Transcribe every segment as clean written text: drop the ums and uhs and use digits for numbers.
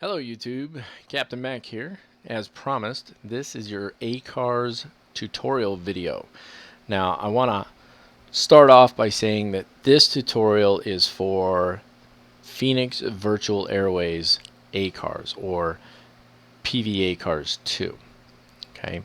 Hello YouTube, Captain Mac here. As promised, this is your ACARS tutorial video. Now I want to start off by saying that this tutorial is for Phoenix Virtual Airways ACARS or PVACARSII. Okay,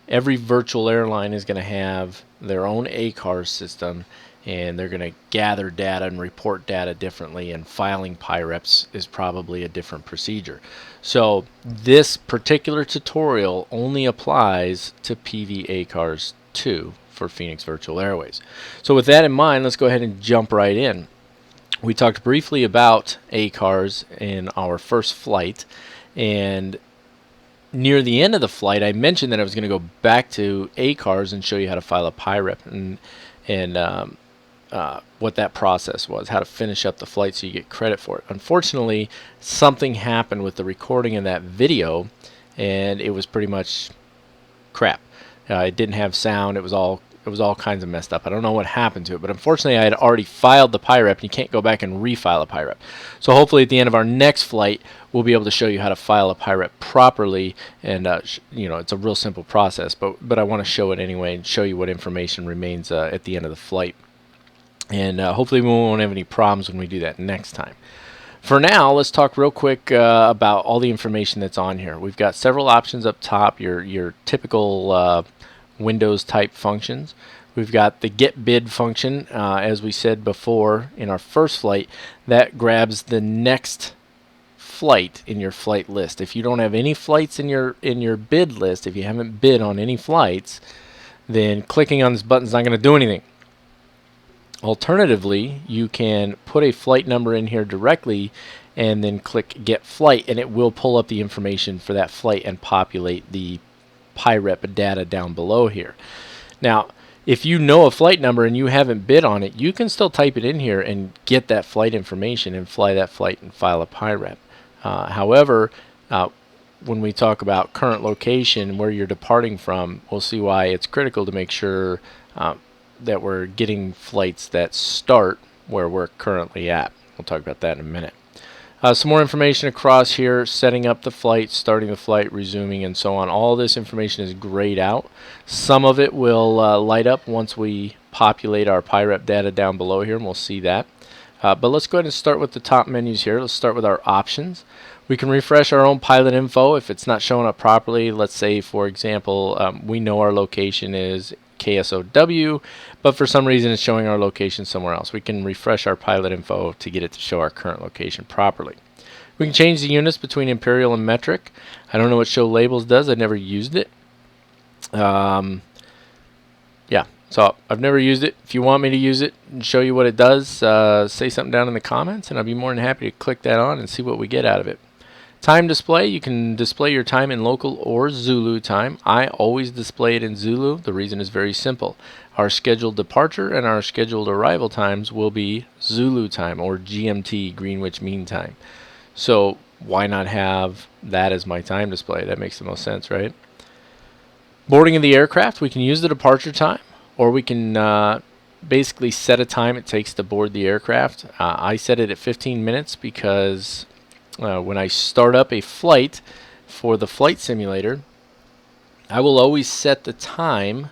every virtual airline is going to have their own ACARS system, and they're going to gather data and report data differently, and filing PIREPs is probably a different procedure. So this particular tutorial only applies to PVACARS2 for Phoenix Virtual Airways. So with that in mind, let's go ahead and jump right in. We talked briefly about ACARS in our first flight, and near the end of the flight I mentioned that I was going to go back to ACARS and show you how to file a PIREP and what that process was, how to finish up the flight so you get credit for it. Unfortunately, something happened with the recording of that video, and it was pretty much crap. It didn't have sound. It was all kinds of messed up. I don't know what happened to it, but unfortunately I had already filed the PIREP, and you can't go back and refile a PIREP. So hopefully at the end of our next flight we'll be able to show you how to file a PIREP properly, and it's a real simple process, but I want to show it anyway and show you what information remains at the end of the flight. And hopefully we won't have any problems when we do that next time. For now, let's talk real quick about all the information that's on here. We've got several options up top, your typical Windows type functions. We've got the get bid function, as we said before in our first flight, that grabs the next flight in your flight list. If you don't have any flights in your bid list, if you haven't bid on any flights, then clicking on this button is not going to do anything. Alternatively, you can put a flight number in here directly and then click get flight, and it will pull up the information for that flight and populate the PIREP data down below here. Now, if you know a flight number and you haven't bid on it, you can still type it in here and get that flight information and fly that flight and file a PIREP. However, when we talk about current location, where you're departing from, we'll see why it's critical to make sure that we're getting flights that start where we're currently at. We'll talk about that in a minute. Some more information across here, setting up the flight, starting the flight, resuming, and so on. All this information is grayed out. Some of it will light up once we populate our PIREP data down below here, and we'll see that. But let's go ahead and start with the top menus here. Let's start with our options. We can refresh our own pilot info if it's not showing up properly. Let's say, for example, we know our location is KSOW, but for some reason it's showing our location somewhere else. We can refresh our pilot info to get it to show our current location properly. We can change the units between imperial and metric. I don't know what show labels does. I've never used it. Yeah, so I've never used it. If you want me to use it and show you what it does, say something down in the comments, and I'll be more than happy to click that on and see what we get out of it. Time display, you can display your time in local or Zulu time. I always display it in Zulu. The reason is very simple. Our scheduled departure and our scheduled arrival times will be Zulu time, or GMT, Greenwich Mean Time. So why not have that as my time display? That makes the most sense, right? Boarding of the aircraft, we can use the departure time, or we can basically set a time it takes to board the aircraft. I set it at 15 minutes because when I start up a flight for the flight simulator, I will always set the time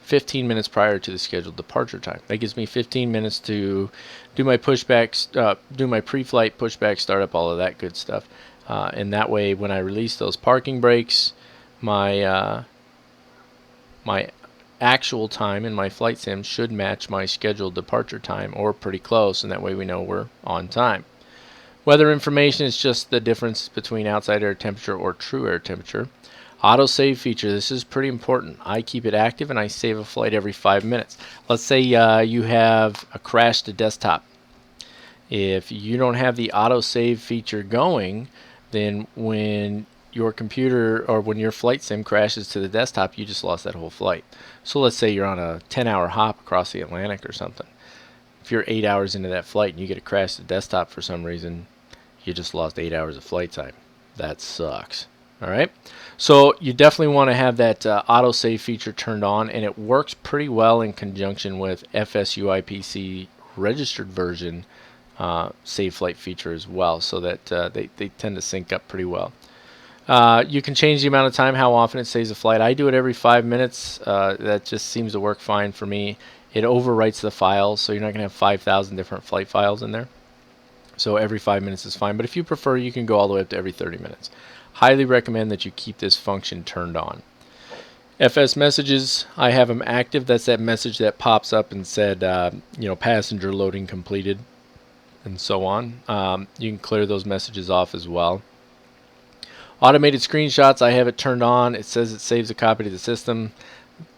15 minutes prior to the scheduled departure time. That gives me 15 minutes to do my pushbacks, do my pre-flight pushback, startup, all of that good stuff. And that way, when I release those parking brakes, my my actual time in my flight sim should match my scheduled departure time, or pretty close, and that way we know we're on time. Weather information is just the difference between outside air temperature or true air temperature. Autosave feature, this is pretty important. I keep it active and I save a flight every 5 minutes. Let's say you have a crash to desktop. If you don't have the autosave feature going, then when your computer or when your flight sim crashes to the desktop, you just lost that whole flight. So let's say you're on a 10-hour hop across the Atlantic or something. If you're 8 hours into that flight and you get a crash to desktop for some reason, you just lost 8 hours of flight time. That sucks. All right, so you definitely want to have that autosave feature turned on, and it works pretty well in conjunction with FSUIPC registered version save flight feature as well, so that they tend to sync up pretty well. You can change the amount of time, how often it saves a flight. I do it every 5 minutes. That just seems to work fine for me. It overwrites the files, so you're not going to have 5,000 different flight files in there. So every 5 minutes is fine. But if you prefer, you can go all the way up to every 30 minutes. Highly recommend that you keep this function turned on. FS messages, I have them active. That's that message that pops up and said, passenger loading completed, and so on. You can clear those messages off as well. Automated screenshots, I have it turned on. It says it saves a copy to the system.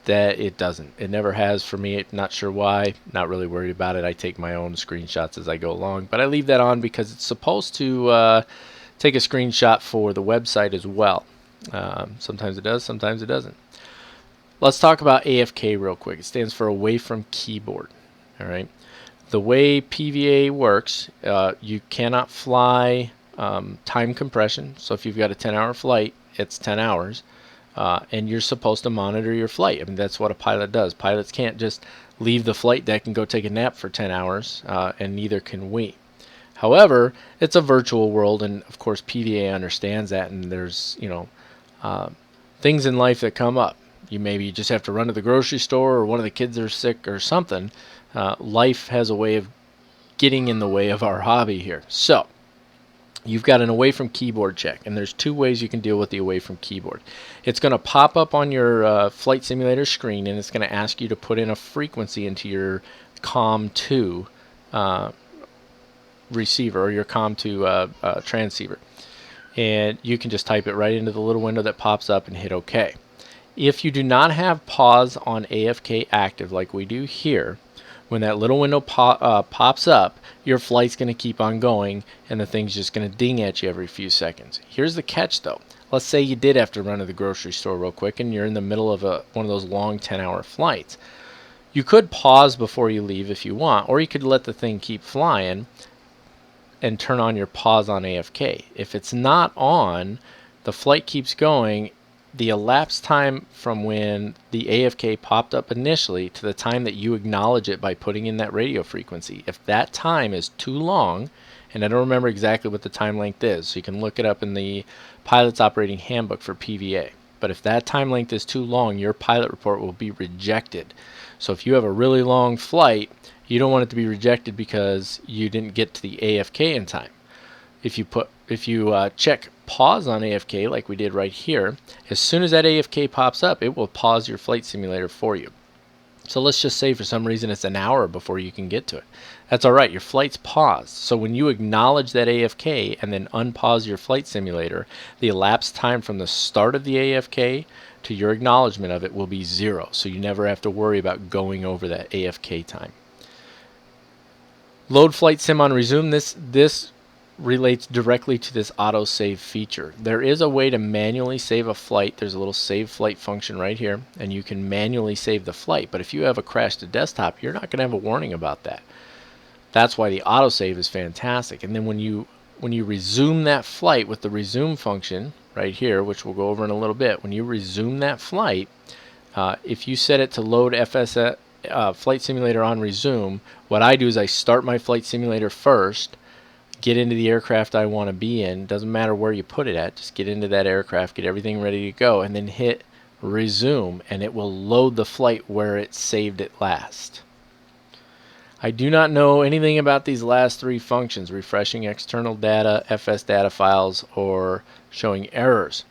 That it doesn't. It never has for me. Not sure why. Not really worried about it. I take my own screenshots as I go along. But I leave that on because it's supposed to take a screenshot for the website as well. Sometimes it does, sometimes it doesn't. Let's talk about AFK real quick. It stands for away from keyboard. All right. The way PVA works, you cannot fly time compression. So if you've got a 10-hour flight, it's 10 hours. And you're supposed to monitor your flight. I mean, that's what a pilot does. Pilots can't just leave the flight deck and go take a nap for 10 hours, and neither can we. However, it's a virtual world, and of course PVA understands that, and there's things in life that come up. You maybe just have to run to the grocery store, or one of the kids are sick or something. Life has a way of getting in the way of our hobby here. So you've got an away from keyboard check, and there's two ways you can deal with the away from keyboard. It's going to pop up on your flight simulator screen, and it's going to ask you to put in a frequency into your COM2 receiver, or your COM2 transceiver. And you can just type it right into the little window that pops up and hit OK. If you do not have pause on AFK active like we do here, when that little window pops up, your flight's going to keep on going, and the thing's just going to ding at you every few seconds. Here's the catch, though. Let's say you did have to run to the grocery store real quick, and you're in the middle of one of those long 10-hour flights. You could pause before you leave if you want, or you could let the thing keep flying and turn on your pause on AFK. If it's not on, the flight keeps going. The elapsed time from when the AFK popped up initially to the time that you acknowledge it by putting in that radio frequency, if that time is too long, and I don't remember exactly what the time length is, so you can look it up in the Pilot's Operating Handbook for PVA, but if that time length is too long, your pilot report will be rejected. So if you have a really long flight, you don't want it to be rejected because you didn't get to the AFK in time. If you check pause on AFK like we did right here, as soon as that AFK pops up, it will pause your flight simulator for you. So let's just say for some reason it's an hour before you can get to it. That's all right, your flight's paused. So when you acknowledge that AFK and then unpause your flight simulator, the elapsed time from the start of the AFK to your acknowledgement of it will be 0. So you never have to worry about going over that AFK time. Load flight sim on resume. This relates directly to this auto save feature. There is a way to manually save a flight. There's a little save flight function right here, and you can manually save the flight. But if you have a crash to desktop, you're not going to have a warning about that. That's why the autosave is fantastic. And then when you resume that flight with the resume function right here, which we'll go over in a little bit, when you resume that flight, if you set it to load FS flight simulator on resume, what I do is I start my flight simulator first, get into the aircraft I want to be in. Doesn't matter where you put it at, just get into that aircraft, get everything ready to go, and then hit resume, and it will load the flight where it saved it last. I do not know anything about these last three functions: refreshing external data, FS data files, or showing errors.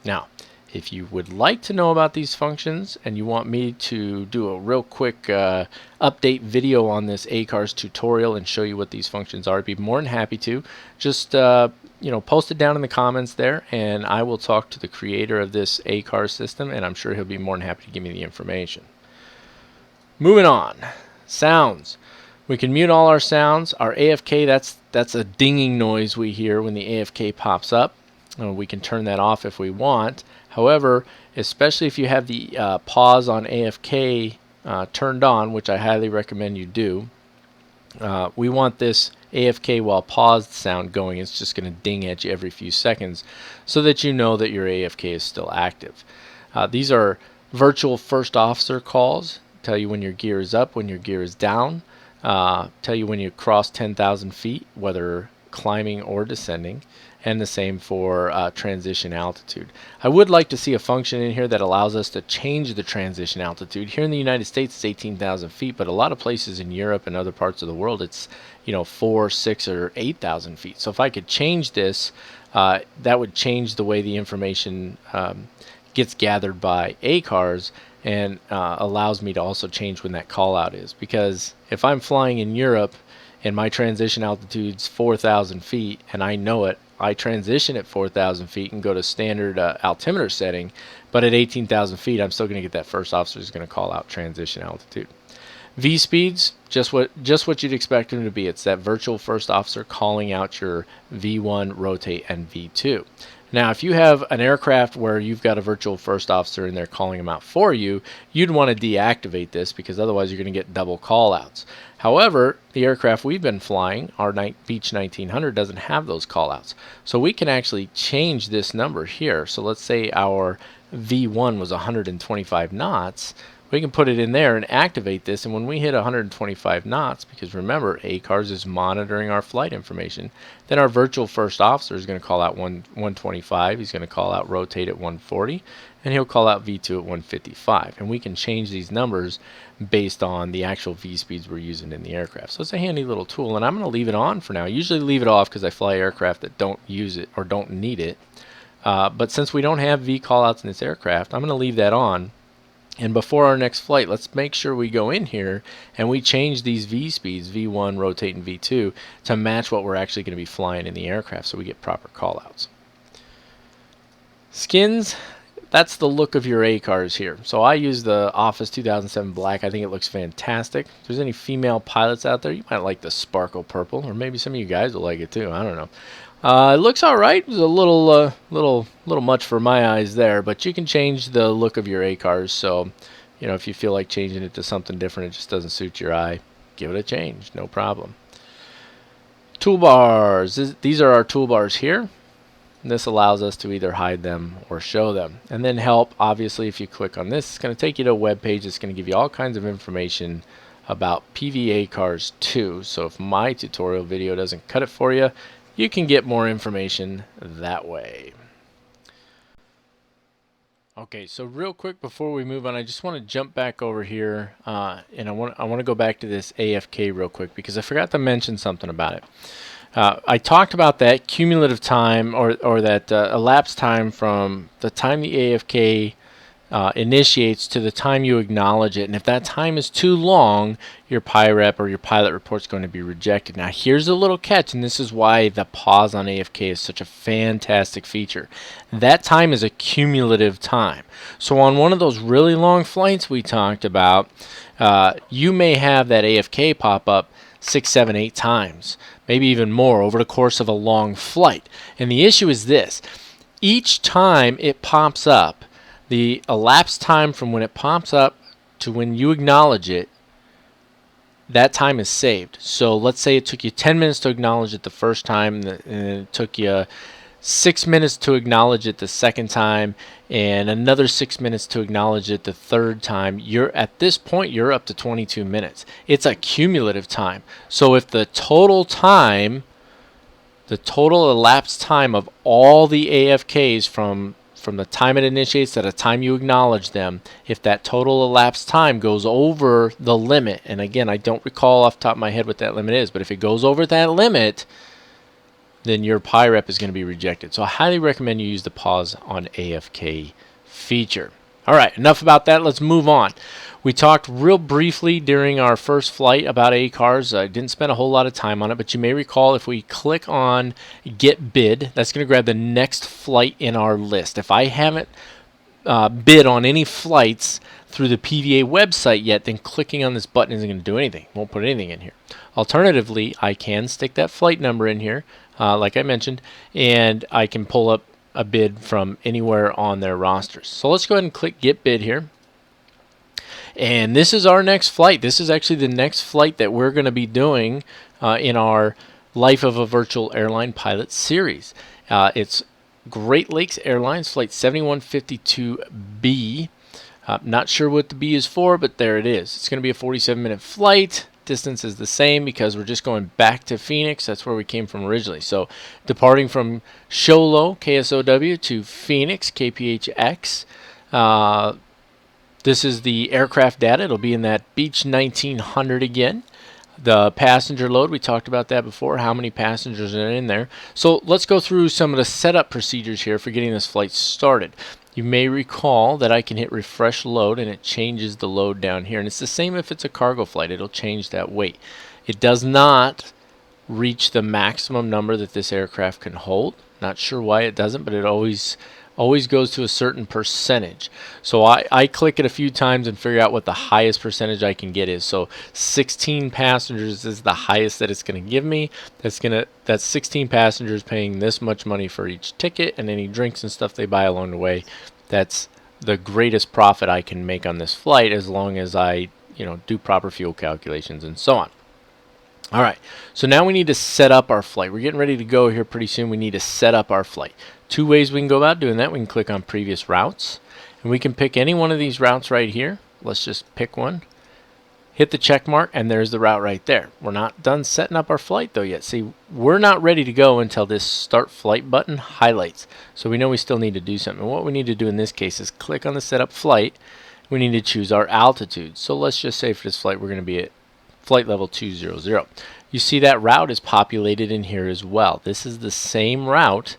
Now, if you would like to know about these functions and you want me to do a real quick update video on this ACARS tutorial and show you what these functions are, I'd be more than happy to. Just post it down in the comments there, and I will talk to the creator of this ACARS system, and I'm sure he'll be more than happy to give me the information. Moving on, sounds. We can mute all our sounds. Our AFK, that's a dinging noise we hear when the AFK pops up. We can turn that off if we want. However, especially if you have the pause on AFK turned on, which I highly recommend you do, we want this AFK while paused sound going. It's just going to ding at you every few seconds so that you know that your AFK is still active. These are virtual first officer calls. Tell you when your gear is up, when your gear is down. tell you when you cross 10,000 feet, whether climbing or descending, and the same for transition altitude. I would like to see a function in here that allows us to change the transition altitude. Here in the United States, it's 18,000 feet, but a lot of places in Europe and other parts of the world, it's 4, 6, or 8,000 feet. So if I could change this, that would change the way the information gets gathered by ACARS, and allows me to also change when that call out is. Because if I'm flying in Europe and my transition altitude's 4,000 feet and I know it, I transition at 4,000 feet and go to standard altimeter setting, but at 18,000 feet I'm still going to get that first officer is going to call out transition altitude. V speeds, just what you'd expect them to be. It's that virtual first officer calling out your V1, rotate, and V2. Now, if you have an aircraft where you've got a virtual first officer and they're calling them out for you, you'd want to deactivate this because otherwise you're going to get double call outs. However, the aircraft we've been flying, our Beech 1900, doesn't have those call outs. So we can actually change this number here. So let's say our V1 was 125 knots. We can put it in there and activate this, and when we hit 125 knots, because remember, ACARS is monitoring our flight information, then our virtual first officer is going to call out 125, he's going to call out rotate at 140, and he'll call out V2 at 155. And we can change these numbers based on the actual V speeds we're using in the aircraft. So it's a handy little tool, and I'm going to leave it on for now. I usually leave it off because I fly aircraft that don't use it or don't need it. But since we don't have V callouts in this aircraft, I'm going to leave that on. And before our next flight, let's make sure we go in here and we change these V speeds, V1, rotate, and V2, to match what we're actually going to be flying in the aircraft so we get proper callouts. Skins, that's the look of your ACARS here. So I use the Office 2007 black. I think it looks fantastic. If there's any female pilots out there, you might like the sparkle purple, or maybe some of you guys will like it too. I don't know. It looks all right. It's a little much for my eyes there, but you can change the look of your ACARS. So, if you feel like changing it to something different, it just doesn't suit your eye, give it a change, no problem. Toolbars. These are our toolbars here. And this allows us to either hide them or show them. And then help, obviously, if you click on this, it's going to take you to a web page. It's going to give you all kinds of information about PVACARSII 2. So if my tutorial video doesn't cut it for you, you can get more information that way. Okay, so real quick before we move on, I just want to jump back over here, and I want to go back to this AFK real quick because I forgot to mention something about it. I talked about that cumulative time, or that elapsed time from the time the AFK initiates to the time you acknowledge it, and if that time is too long, your PIREP or your pilot report is going to be rejected. Now here's a little catch, and this is why the pause on AFK is such a fantastic feature. That time is a cumulative time. So on one of those really long flights we talked about, you may have that AFK pop up 6, 7, 8 times, maybe even more over the course of a long flight. And the issue is this: each time it pops up, the elapsed time from when it pops up to when you acknowledge it, that time is saved. So let's say it took you 10 minutes to acknowledge it the first time, and it took you 6 minutes to acknowledge it the second time, and another 6 minutes to acknowledge it the third time. At this point, you're up to 22 minutes. It's a cumulative time. So if the total elapsed time of all the AFKs from the time it initiates to the time you acknowledge them, if that total elapsed time goes over the limit, and again, I don't recall off the top of my head what that limit is, but if it goes over that limit, then your PIREP is going to be rejected. So I highly recommend you use the pause on AFK feature. All right, enough about that. Let's move on. We talked real briefly during our first flight about ACARS. I didn't spend a whole lot of time on it, but you may recall if we click on Get Bid, that's going to grab the next flight in our list. If I haven't bid on any flights through the PVA website yet, then clicking on this button isn't going to do anything. It won't put anything in here. Alternatively, I can stick that flight number in here, like I mentioned, and I can pull up a bid from anywhere on their rosters. So let's go ahead and click Get Bid here. And this is our next flight. This is actually the next flight that we're going to be doing in our Life of a Virtual Airline Pilot series. It's Great Lakes Airlines Flight 7152B. Not sure what the B is for, but there it is. It's going to be a 47-minute flight. distance is the same because we're just going back to Phoenix. That's where we came from originally. So departing from Sholo, KSOW, to Phoenix, KPHX. This is the aircraft data. It'll be in that Beech 1900 again. The passenger load, we talked about that before, how many passengers are in there. So let's go through some of the setup procedures here for getting this flight started. You may recall that I can hit refresh load and it changes the load down here. And it's the same if it's a cargo flight. It'll change that weight. It does not reach the maximum number that this aircraft can hold. Not sure why it doesn't, but it always goes to a certain percentage. So I click it a few times and figure out what the highest percentage I can get is. So 16 passengers is the highest that it's going to give me. That's 16 passengers paying this much money for each ticket and any drinks and stuff they buy along the way. That's the greatest profit I can make on this flight as long as I, do proper fuel calculations and so on. All right, so now we need to set up our flight. We're getting ready to go here pretty soon. We need to set up our flight. Two ways we can go about doing that. We can click on previous routes, and we can pick any one of these routes right here. Let's just pick one. Hit the check mark, and there's the route right there. We're not done setting up our flight, though, yet. See, we're not ready to go until this Start Flight button highlights. So we know we still need to do something. And what we need to do in this case is click on the Setup Flight. We need to choose our altitude. So let's just say for this flight, we're going to be at flight level 200. You see that route is populated in here as well. This is the same route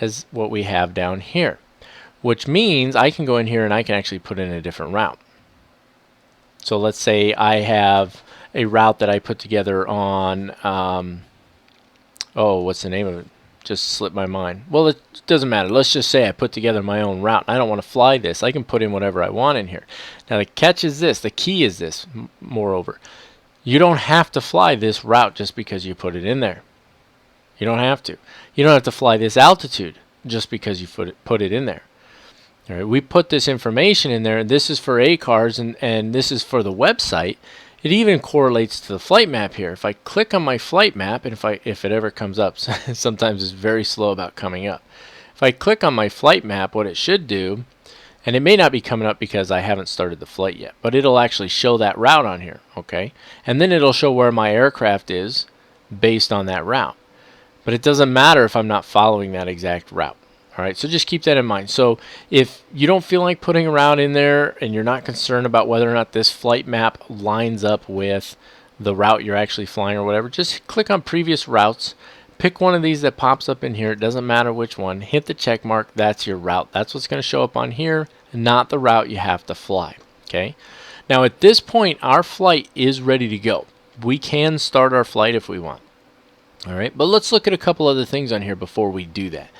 as what we have down here, which means I can go in here and I can actually put in a different route. So let's say I have a route that I put together on, what's the name of it? Just slipped my mind. Well, it doesn't matter. Let's just say I put together my own route. I don't want to fly this. I can put in whatever I want in here. Now the catch is this, the key is this, moreover. You don't have to fly this route just because you put it in there. You don't have to. You don't have to fly this altitude just because you put it in there. All right, we put this information in there, and this is for ACARS, and this is for the website. It even correlates to the flight map here. If I click on my flight map, and if it ever comes up, sometimes it's very slow about coming up. If I click on my flight map, what it should do, and it may not be coming up because I haven't started the flight yet, but it'll actually show that route on here, okay? And then it'll show where my aircraft is based on that route. But it doesn't matter if I'm not following that exact route. All right, so just keep that in mind. So if you don't feel like putting a route in there and you're not concerned about whether or not this flight map lines up with the route you're actually flying or whatever, just click on previous routes. Pick one of these that pops up in here. It doesn't matter which one. Hit the check mark. That's your route. That's what's going to show up on here, not the route you have to fly. Okay. Now at this point, our flight is ready to go. We can start our flight if we want. All right. But let's look at a couple other things on here before we do that.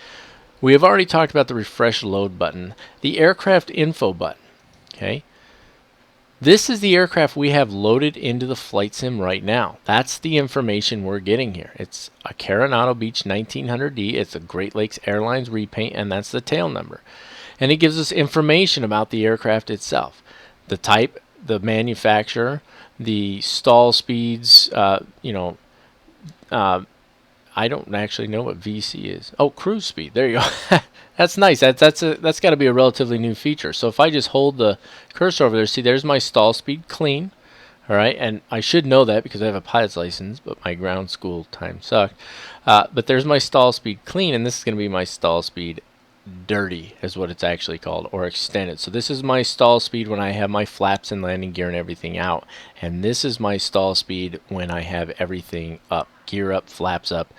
We have already talked about the refresh load button, the aircraft info button. Okay. This is the aircraft we have loaded into the flight sim right now. That's the information we're getting here. It's a Coronado Beech 1900D. It's a Great Lakes Airlines repaint, and that's the tail number. And it gives us information about the aircraft itself. The type, the manufacturer, the stall speeds, I don't actually know what VC is. Oh, cruise speed. There you go. That's nice. That's got to be a relatively new feature. So if I just hold the cursor over there, see, there's my stall speed clean. All right, and I should know that because I have a pilot's license, but my ground school time sucked. But there's my stall speed clean, and this is going to be my stall speed dirty, is what it's actually called, or extended. So this is my stall speed when I have my flaps and landing gear and everything out, and this is my stall speed when I have everything up, gear up, flaps up.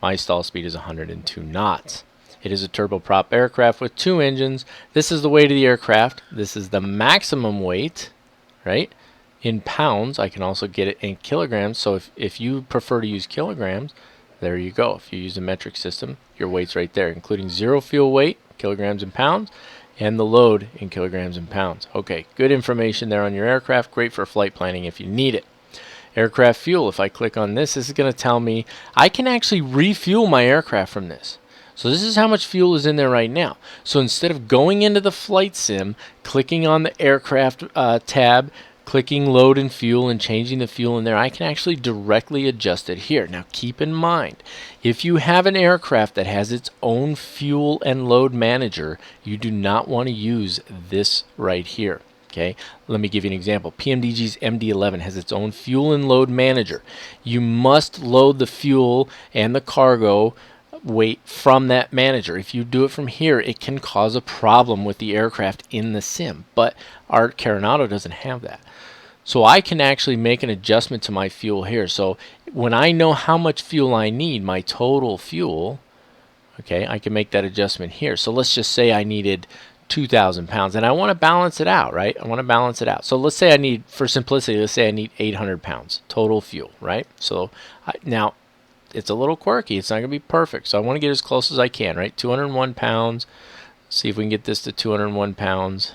My stall speed is 102 knots. It is a turboprop aircraft with 2 engines. This is the weight of the aircraft. This is the maximum weight, right? In pounds. I can also get it in kilograms. So if you prefer to use kilograms, there you go. If you use a metric system, your weight's right there, including 0 fuel weight, kilograms and pounds, and the load in kilograms and pounds. Okay, good information there on your aircraft. Great for flight planning if you need it. Aircraft fuel. If I click on this is going to tell me I can actually refuel my aircraft from this. So this is how much fuel is in there right now. So instead of going into the flight sim, clicking on the aircraft tab, clicking load and fuel and changing the fuel in there, I can actually directly adjust it here. Now keep in mind, if you have an aircraft that has its own fuel and load manager, you do not want to use this right here. Okay, let me give you an example. PMDG's MD-11 has its own fuel and load manager. You must load the fuel and the cargo weight from that manager. If you do it from here, it can cause a problem with the aircraft in the sim, but our Coronado doesn't have that. So I can actually make an adjustment to my fuel here. So when I know how much fuel I need, my total fuel, okay, I can make that adjustment here. So let's just say I needed 2,000 pounds and I want to balance it out, right? I want to balance it out. So let's say I need, for simplicity, let's say I need 800 pounds total fuel, right? So now it's a little quirky. It's not going to be perfect. So I want to get as close as I can, right? 201 pounds. See if we can get this to 201 pounds.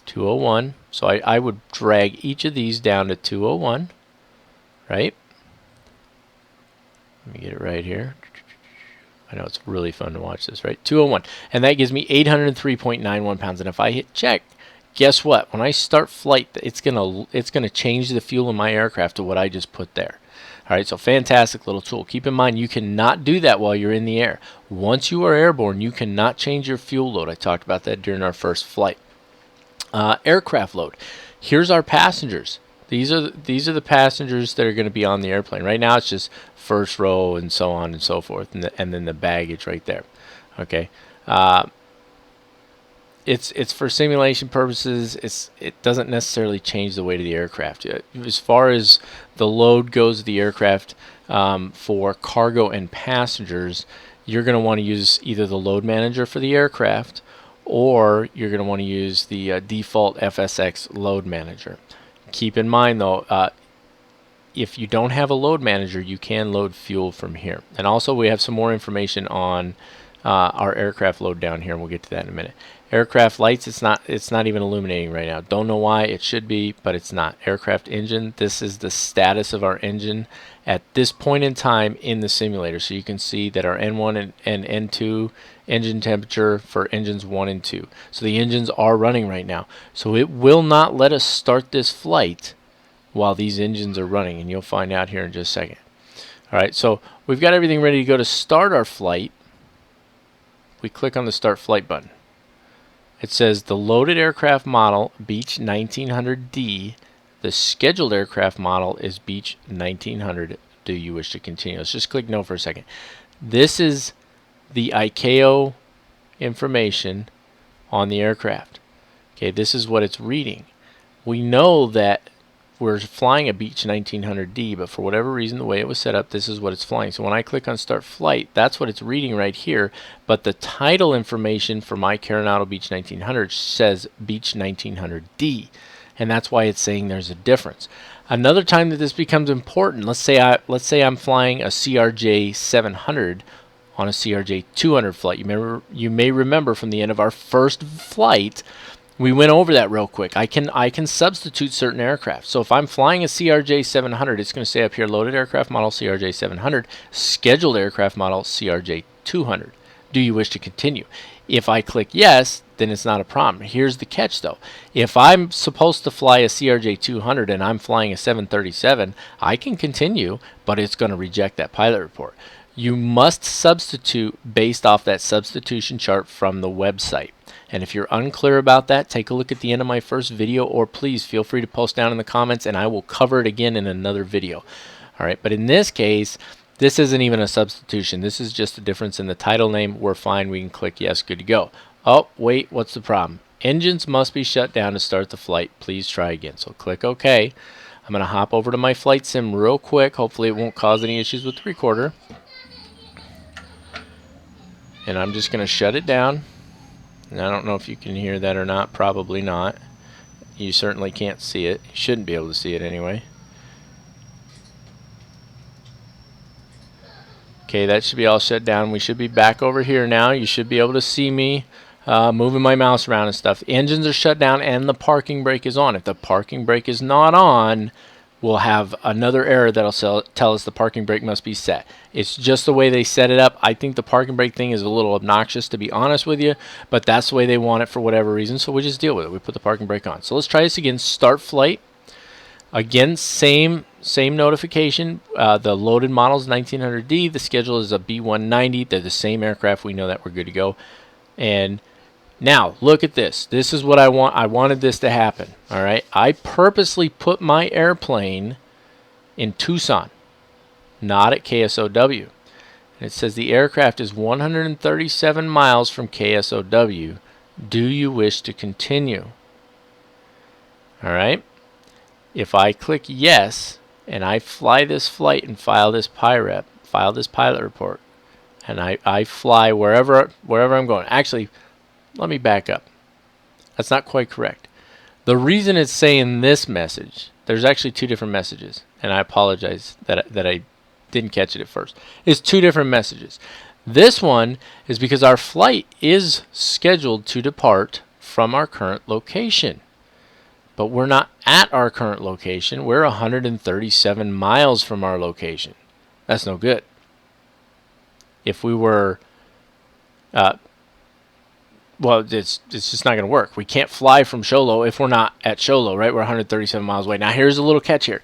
201. So I would drag each of these down to 201, right? Let me get it right here. I know it's really fun to watch this, right? 201. And that gives me 803.91 pounds. And if I hit check, guess what? When I start flight, it's gonna change the fuel in my aircraft to what I just put there. All right, so fantastic little tool. Keep in mind, you cannot do that while you're in the air. Once you are airborne, you cannot change your fuel load. I talked about that during our first flight. Aircraft load. Here's our passengers. These are the passengers that are going to be on the airplane. Right now, it's just first row and so on and so forth, and then the baggage right there. Okay. It's for simulation purposes. It doesn't necessarily change the weight of the aircraft. As far as the load goes of the aircraft, for cargo and passengers, you're going to want to use either the load manager for the aircraft, or you're going to want to use the default FSX load manager. Keep in mind though, if you don't have a load manager, you can load fuel from here. And also we have some more information on our aircraft load down here, and we'll get to that in a minute. Aircraft lights, it's not even illuminating right now. Don't know why. It should be, but it's not. Aircraft engine, this is the status of our engine at this point in time in the simulator. So you can see that our N1 and N2 engine temperature for engines 1 and 2. So the engines are running right now. So it will not let us start this flight while these engines are running, and you'll find out here in just a second. All right, so we've got everything ready to go to start our flight. We click on the start flight button. It says the loaded aircraft model Beech 1900D. The scheduled aircraft model is Beech 1900. Do you wish to continue? Let's just click no for a second. This is the ICAO information on the aircraft. Okay, this is what it's reading. We know that we're flying a Beech 1900D, but for whatever reason, the way it was set up, this is what it's flying. So when I click on start flight, that's what it's reading right here, but the title information for my Coronado Beech 1900 says Beech 1900D, and that's why it's saying there's a difference. Another time that this becomes important, let's say I'm flying a CRJ 700 on a CRJ 200 flight. You may remember from the end of our first flight, we went over that real quick. I can substitute certain aircraft. So if I'm flying a CRJ 700, it's going to say up here, loaded aircraft model CRJ 700, scheduled aircraft model CRJ 200. Do you wish to continue? If I click yes, then it's not a problem. Here's the catch though. If I'm supposed to fly a CRJ 200 and I'm flying a 737, I can continue, but it's going to reject that pilot report. You must substitute based off that substitution chart from the website. And if you're unclear about that, take a look at the end of my first video, or please feel free to post down in the comments and I will cover it again in another video. All right, but in this case, this isn't even a substitution. This is just a difference in the title name. We're fine. We can click yes, good to go. Oh, wait, what's the problem? Engines must be shut down to start the flight. Please try again. So click OK. I'm going to hop over to my flight sim real quick. Hopefully it won't cause any issues with the recorder. And I'm just going to shut it down. And I don't know if you can hear that or not. Probably not. You certainly can't see it. You shouldn't be able to see it anyway. Okay, that should be all shut down. We should be back over here now. You should be able to see me moving my mouse around and stuff. The engines are shut down and the parking brake is on. If the parking brake is not on, we'll have another error that'll tell us the parking brake must be set. It's just the way they set it up. I think the parking brake thing is a little obnoxious, to be honest with you, but that's the way they want it for whatever reason, so we just deal with it. We put the parking brake on. So let's try this again. Start flight. Again, same notification. The loaded model is 1900D. The schedule is a B190. They're the same aircraft. We know that we're good to go. And Now, look at this. This is what I want. I wanted this to happen. All right. I purposely put my airplane in Tucson, not at KSOW. And it says the aircraft is 137 miles from KSOW. Do you wish to continue? All right. If I click yes and I fly this flight and file this pilot report, and I fly wherever I'm going. Actually, let me back up. That's not quite correct. The reason it's saying this message, there's actually two different messages, and I apologize that I didn't catch it at first. It's two different messages. This one is because our flight is scheduled to depart from our current location. But we're not at our current location. We're 137 miles from our location. That's no good. If we were, well, it's just not going to work. We can't fly from Show Low if we're not at Show Low, right? We're 137 miles away. Now, here's a little catch here.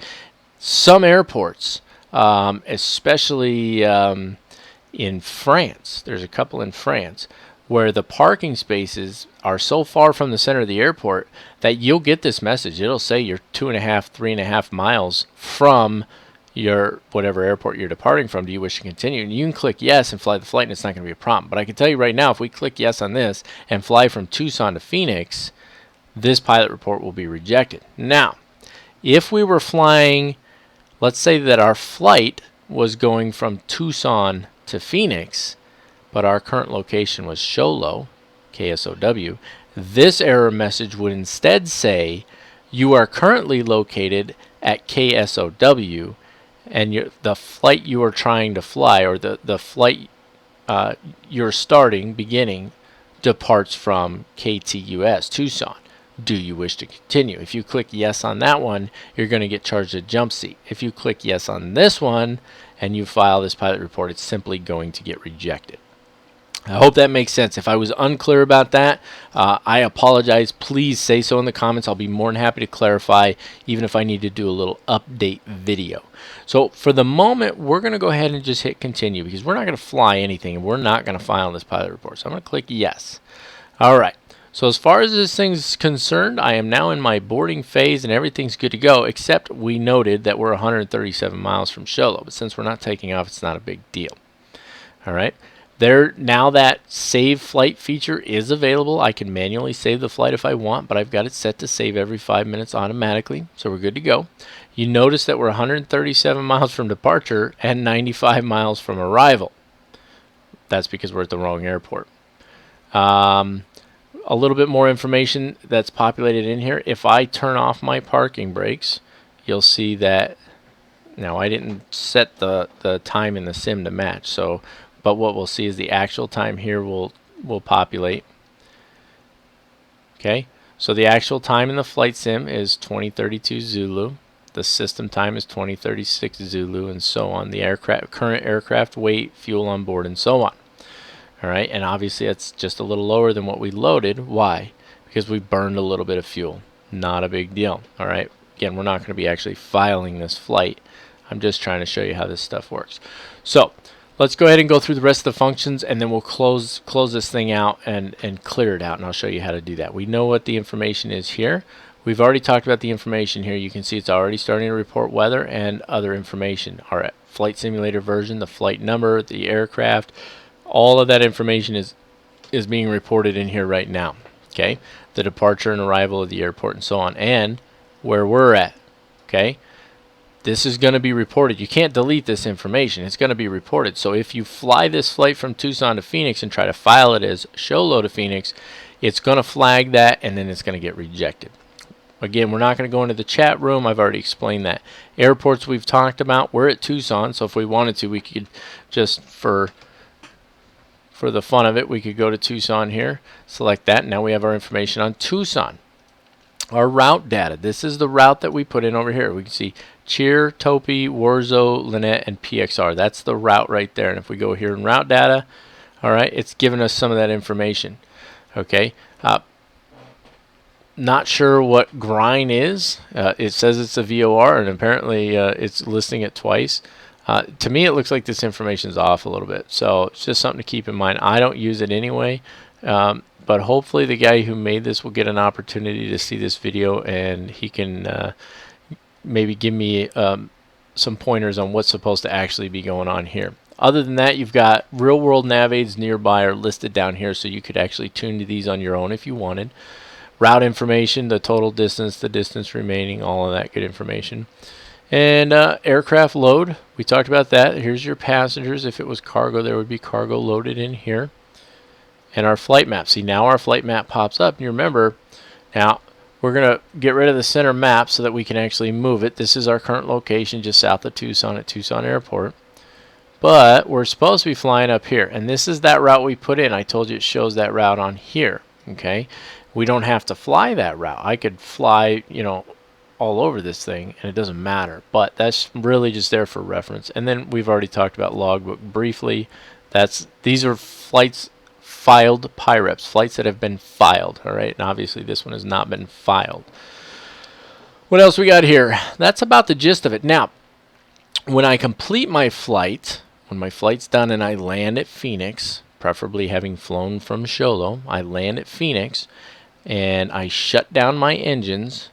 Some airports, especially in France, there's a couple in France, where the parking spaces are so far from the center of the airport that you'll get this message. It'll say you're 2.5, 3.5 miles from your whatever airport you're departing from. Do you wish to continue? And you can click yes and fly the flight, and it's not going to be a problem. But I can tell you right now, if we click yes on this and fly from Tucson to Phoenix, this pilot report will be rejected. Now, if we were flying, let's say that our flight was going from Tucson to Phoenix, but our current location was Show Low, KSOW, this error message would instead say, you are currently located at KSOW, and the flight you are trying to fly, or the flight you're beginning, departs from KTUS, Tucson. Do you wish to continue? If you click yes on that one, you're going to get charged a jump seat. If you click yes on this one, and you file this pilot report, it's simply going to get rejected. I hope that makes sense. If I was unclear about that, I apologize. Please say so in the comments. I'll be more than happy to clarify, even if I need to do a little update video. So for the moment, we're going to go ahead and just hit continue, because we're not going to fly anything, and we're not going to file this pilot report. So I'm going to click yes. All right. So as far as this thing's concerned, I am now in my boarding phase, and everything's good to go, except we noted that we're 137 miles from Show Low. But since we're not taking off, it's not a big deal. All right. Now that save flight feature is available. I can manually save the flight if I want, but I've got it set to save every 5 minutes automatically, so we're good to go. You notice that we're 137 miles from departure and 95 miles from arrival. That's because we're at the wrong airport. A little bit more information that's populated in here. If I turn off my parking brakes, you'll see that now I didn't set the time in the sim to match, but what we'll see is the actual time here will populate. Okay, so the actual time in the flight sim is 2032 Zulu. The system time is 2036 Zulu, and so on. The current aircraft weight, fuel on board, and so on. All right, and obviously that's just a little lower than what we loaded. Why? Because we burned a little bit of fuel. Not a big deal. All right, again, we're not going to be actually filing this flight. I'm just trying to show you how this stuff works. So let's go ahead and go through the rest of the functions, and then we'll close this thing out and clear it out, and I'll show you how to do that. We know what the information is here. We've already talked about the information here. You can see it's already starting to report weather and other information. Our flight simulator version, the flight number, the aircraft, all of that information is being reported in here right now. Okay, the departure and arrival of the airport and so on, and where we're at. Okay, this is going to be reported. You can't delete this information. It's going to be reported. So if you fly this flight from Tucson to Phoenix and try to file it as Show Low to Phoenix, it's going to flag that, and then it's going to get rejected. Again, we're not going to go into the chat room. I've already explained that. Airports we've talked about. We're at Tucson, so if we wanted to, we could just, for the fun of it, we could go to Tucson here, select that, and now we have our information on Tucson. Our route data. This is the route that we put in over here. We can see Cheer, Topi, Warzo, Lynette, and PXR. That's the route right there. And if we go here in route data, all right, it's giving us some of that information. Okay. Not sure what grind is. It says it's a VOR, and apparently it's listing it twice. To me, it looks like this information is off a little bit, so it's just something to keep in mind. I don't use it anyway. but hopefully the guy who made this will get an opportunity to see this video, and he can maybe give me some pointers on what's supposed to actually be going on here. Other than that, you've got real world nav aids nearby are listed down here, so you could actually tune to these on your own if you wanted. Route information, the total distance, the distance remaining, all of that good information. And aircraft load, we talked about that. Here's your passengers. If it was cargo, there would be cargo loaded in here. And our flight map. See, now our flight map pops up. And you remember, now we're going to get rid of the center map so that we can actually move it. This is our current location just south of Tucson at Tucson Airport. But we're supposed to be flying up here. And this is that route we put in. I told you it shows that route on here. Okay, we don't have to fly that route. I could fly, you know, all over this thing, and it doesn't matter. But that's really just there for reference. And then we've already talked about logbook briefly. These are flights filed PIREPs, flights that have been filed. All right, and obviously this one has not been filed. What else we got here? That's about the gist of it. Now, when I complete my flight, when my flight's done and I land at Phoenix, preferably having flown from Sholo, I land at Phoenix and I shut down my engines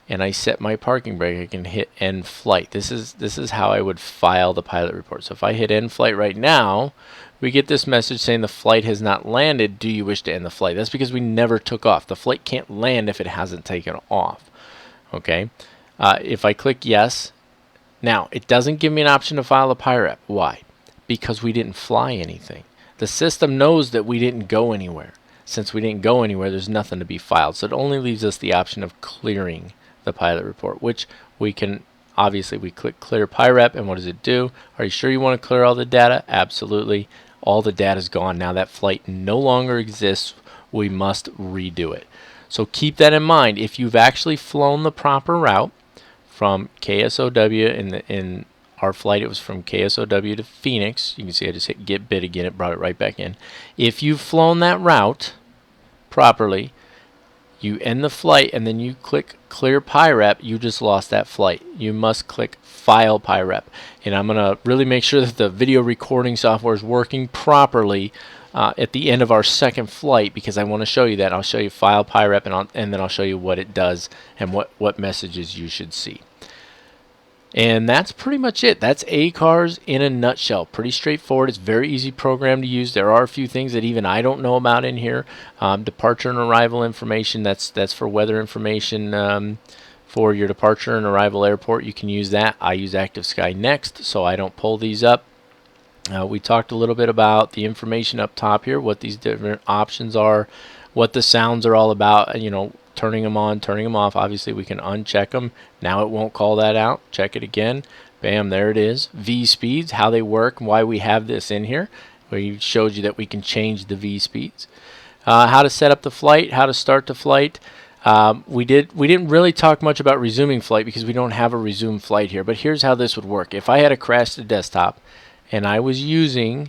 and I set my parking brake. I can hit end flight. This is how I would file the pilot report. So if I hit end flight right now, we get this message saying the flight has not landed. Do you wish to end the flight? That's because we never took off. The flight can't land if it hasn't taken off. Okay. If I click yes, now it doesn't give me an option to file a PIREP. Why? Because we didn't fly anything. The system knows that we didn't go anywhere. Since we didn't go anywhere, there's nothing to be filed. So it only leaves us the option of clearing the pilot report, which we can, obviously we click clear PIREP, and what does it do? Are you sure you want to clear all the data? Absolutely. All the data is gone. Now that flight no longer exists. We must redo it. So keep that in mind. If you've actually flown the proper route from KSOW, in our flight, it was from KSOW to Phoenix. You can see I just hit get bid again. It brought it right back in. If you've flown that route properly, you end the flight and then you click clear PIREP, you just lost that flight. You must click file PIREP. And I'm going to really make sure that the video recording software is working properly at the end of our second flight, because I want to show you that. I'll show you file PIREP, and then I'll show you what it does and what messages you should see. And that's pretty much it. That's ACARS in a nutshell. Pretty straightforward. It's very easy program to use. There are a few things that even I don't know about in here. Departure and arrival information, that's for weather information for your departure and arrival airport. You can use that. I use Active Sky Next, so I don't pull these up. We talked a little bit about the information up top here, what these different options are, what the sounds are all about, you know, turning them on, turning them off. Obviously we can uncheck them. Now it won't call that out. Check it again. Bam, there it is. V speeds, how they work, why we have this in here. We showed you that we can change the V speeds. How to set up the flight, how to start the flight. We didn't really talk much about resuming flight because we don't have a resume flight here, but here's how this would work. If I had a crash to desktop and I was using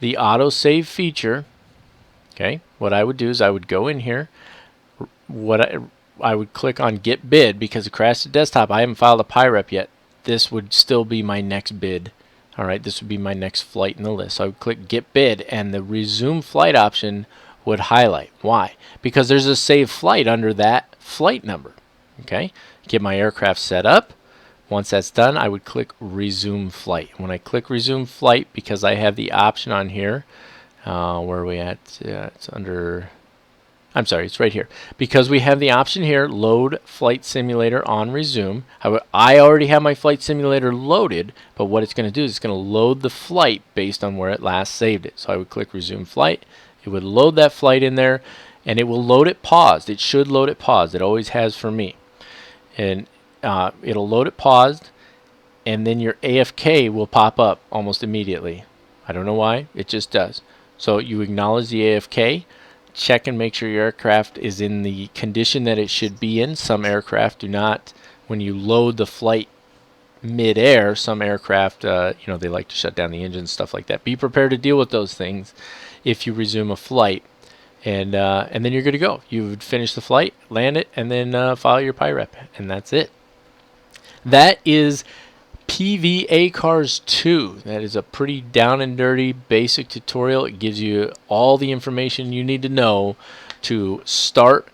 the autosave feature, okay, what I would do is I would go in here. I would click on get bid, because the crash to desktop, I haven't filed a PIREP yet. This would still be my next bid. All right, this would be my next flight in the list. So I would click get bid, and the resume flight option would highlight. Why? Because there's a saved flight under that flight number. Okay, get my aircraft set up. Once that's done, I would click resume flight. When I click resume flight, because I have the option on here, where are we at? It's under, I'm sorry, it's right here. Because we have the option here, load flight simulator on resume. I already have my flight simulator loaded, but what it's going to do is it's going to load the flight based on where it last saved it. So I would click resume flight. It would load that flight in there, and it will load it paused. It should load it paused. It always has for me. And it'll load it paused, and then your AFK will pop up almost immediately. I don't know why. It just does. So you acknowledge the AFK. Check and make sure your aircraft is in the condition that it should be in. Some aircraft do not. When you load the flight mid-air, some aircraft, you know, they like to shut down the engine, stuff like that. Be prepared to deal with those things if you resume a flight, and then you're good to go. You would finish the flight, land it, and then file your PIREP, and that's it. That is PVACARS 2. That is a pretty down and dirty basic tutorial. It gives you all the information you need to know to start,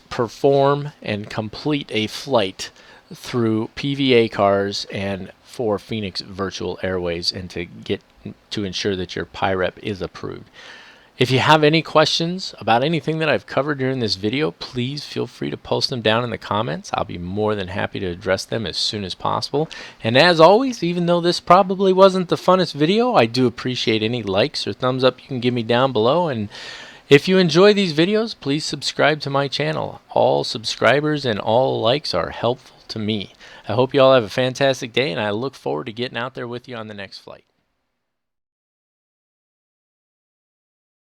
perform, and complete a flight through PVACARS and for Phoenix Virtual Airways, and to ensure that your PIREP is approved. If you have any questions about anything that I've covered during this video, please feel free to post them down in the comments. I'll be more than happy to address them as soon as possible. And as always, even though this probably wasn't the funnest video, I do appreciate any likes or thumbs up you can give me down below. And if you enjoy these videos, please subscribe to my channel. All subscribers and all likes are helpful to me. I hope you all have a fantastic day, and I look forward to getting out there with you on the next flight.